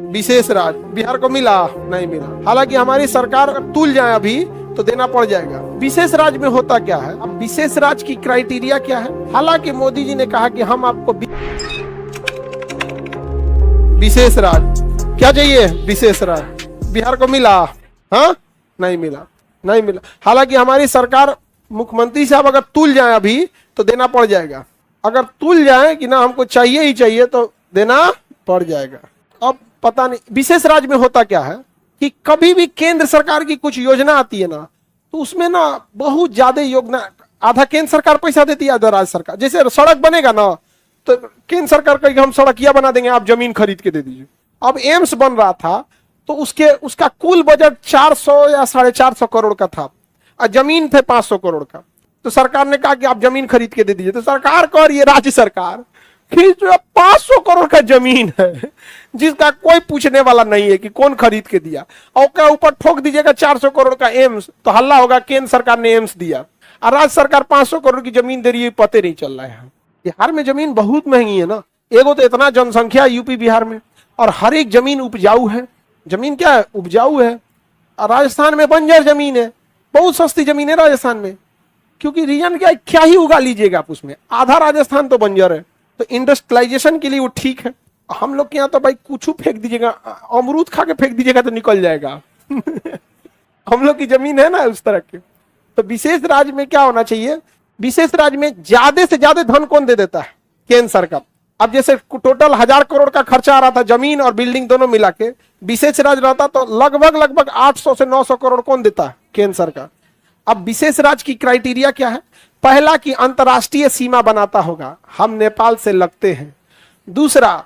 विशेष राज्य बिहार को मिला नहीं मिला। हालांकि हमारी सरकार तुल जाए अभी तो देना पड़ जाएगा। विशेष राज्य में होता क्या है, अब विशेष राज्य की क्राइटेरिया क्या है। हालांकि मोदी जी ने कहा कि हम आपको विशेष राज्य क्या चाहिए, विशेष राज्य बिहार को मिला, हाँ नहीं मिला, नहीं मिला। हालांकि हमारी सरकार मुख्यमंत्री साहब अगर तुल जाए अभी तो देना पड़ जाएगा। अगर तुल जाए कि ना हमको चाहिए ही चाहिए तो देना पड़ जाएगा। अब पता नहीं विशेष राज्य में होता क्या है कि कभी भी केंद्र सरकार की कुछ योजना आती है ना तो उसमें ना बहुत ज्यादा योजना, आधा केंद्र सरकार पैसा देती है, आधा राज्य सरकार। जैसे सड़क बनेगा ना तो केंद्र सरकार कहेगी हम सड़किया बना देंगे, आप जमीन खरीद के दे दीजिए। अब एम्स बन रहा था तो उसका कुल बजट 400 या 450 करोड़ का था और जमीन थे 500 करोड़ का। तो सरकार ने कहा कि आप जमीन खरीद के दे दीजिए। तो सरकार कह रही है, राज्य सरकार कि जो 500 करोड़ का जमीन है जिसका कोई पूछने वाला नहीं है कि कौन खरीद के दिया, और उसका ऊपर ठोक दीजिएगा 400 करोड़ का एम्स, तो हल्ला होगा केंद्र सरकार ने एम्स दिया और राज्य सरकार 500 करोड़ की जमीन दे रही है, पते नहीं चल रहा है। बिहार में जमीन बहुत महंगी है ना, एगो तो इतना जनसंख्या यूपी बिहार में और हर एक जमीन उपजाऊ है। जमीन क्या है, उपजाऊ है। और राजस्थान में बंजर जमीन है, बहुत सस्ती जमीन है राजस्थान में, क्योंकि रीजन क्या ही उगा लीजिएगा आप उसमें, आधा राजस्थान तो बंजर है। तो इंडस्ट्रियलाइजेशन के लिए वो ठीक है। हम लोग के यहाँ तो भाई कुछ फेंक दीजिएगा, अमरूद खा के फेंक दीजिएगा तो निकल जाएगा। हम लोग की जमीन है ना उस तरह की। तो विशेष राज्य में क्या होना चाहिए, विशेष राज्य में ज्यादा से ज्यादा धन कौन दे देता है, केंद्र सरकार। अब जैसे टोटल 1000 करोड़ का खर्चा आ रहा था जमीन और बिल्डिंग दोनों मिला के, विशेष राज्य रहता तो लगभग 800 से 900 करोड़ कौन देता है, केंद्र सरकार। अब विशेष राज्य की क्राइटेरिया क्या है, पहला कि अंतरराष्ट्रीय सीमा बनाता होगा, हम नेपाल से लगते हैं। दूसरा,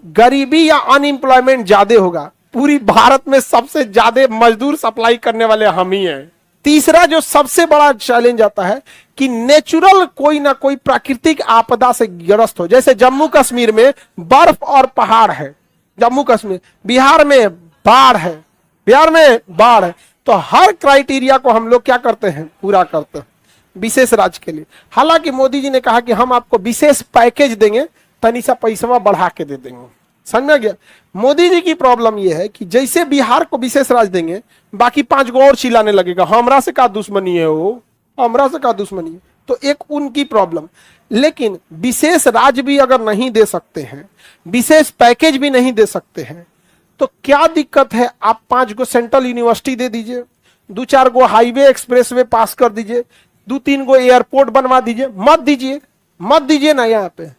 गरीबी या अनएम्प्लॉयमेंट ज्यादा होगा, पूरी भारत में सबसे ज्यादा मजदूर सप्लाई करने वाले हम ही हैं। तीसरा जो सबसे बड़ा चैलेंज आता है कि नेचुरल कोई ना कोई प्राकृतिक आपदा से ग्रस्त हो, जैसे जम्मू कश्मीर में बर्फ और पहाड़ है, जम्मू कश्मीर, बिहार में बाढ़ है, बिहार में बाढ़ है। तो हर क्राइटेरिया को हम लोग क्या करते हैं, पूरा करते हैं विशेष राज्य के लिए। हालांकि मोदी जी ने कहा कि हम आपको विशेष पैकेज देंगे, तनी सा पैसा बढ़ा के दे देंगे। समझ में गया। मोदी जी की प्रॉब्लम यह है कि जैसे बिहार को विशेष राज्य देंगे, बाकी 5 गो और चिल्लाने लगेगा हमरा से का दुश्मनी है, वो हमरा से का दुश्मनी है। तो एक उनकी प्रॉब्लम। लेकिन विशेष राज्य भी अगर नहीं दे सकते हैं, विशेष पैकेज भी नहीं दे सकते हैं, तो क्या दिक्कत है, आप 5 गो सेंट्रल यूनिवर्सिटी दे दीजिए, 2-4 गो हाईवे एक्सप्रेसवे पास कर दीजिए, 2-3 गो एयरपोर्ट बनवा दीजिए। मत दीजिए ना। यहाँ पे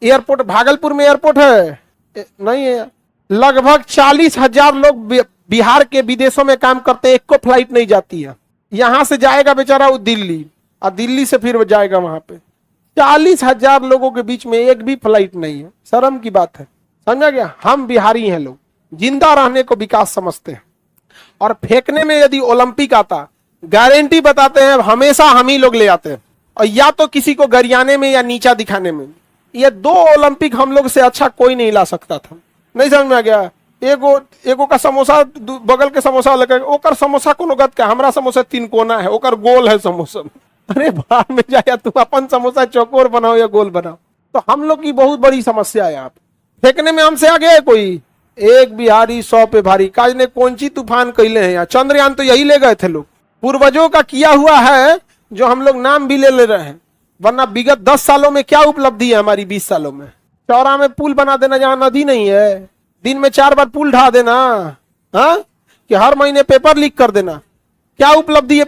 एयरपोर्ट, भागलपुर में एयरपोर्ट है नहीं है। लगभग 40,000 लोग बिहार के विदेशों में काम करते हैं, एक को फ्लाइट नहीं जाती है। यहां से जाएगा बेचारा वो दिल्ली, और दिल्ली से फिर वो जाएगा वहां पे। 40,000 लोगों के बीच में एक भी फ्लाइट नहीं है, शर्म की बात है। समझा गया। हम बिहारी हैं, लोग जिंदा रहने को विकास समझते हैं। और फेंकने में यदि ओलंपिक आता, गारंटी बताते हैं हमेशा हम ही लोग ले आते हैं, और या तो किसी को गरियाने में या नीचा दिखाने में। ये 2 ओलंपिक हम लोग से अच्छा कोई नहीं ला सकता था। नहीं समझ में आ गया। एगो का समोसा बगल के समोसा लगे, ओकर समोसा कोनो गत का, हमरा समोसा 3 कोना है, ओकर गोल है समोसा। अरे बाहर में जाया, तुम अपन समोसा चौकोर बनाओ या गोल बनाओ। तो हम लोग की बहुत बड़ी समस्या है यहाँ पे। फेंकने में हमसे आगे है कोई, एक बिहारी 100 पे भारी। काज ने कौन सी तूफान कैले हैं यहाँ, चंद्रयान तो यही ले गए थे लोग, पूर्वजों का किया हुआ है जो हम लोग नाम भी ले रहे हैं। वरना विगत 10 सालों में क्या उपलब्धि है हमारी, 20 सालों में। चौरा में पुल बना देना जहां नदी नहीं है, दिन में 4 बार पुल ढा देना, हाँ, कि हर महीने पेपर लीक कर देना, क्या उपलब्धि है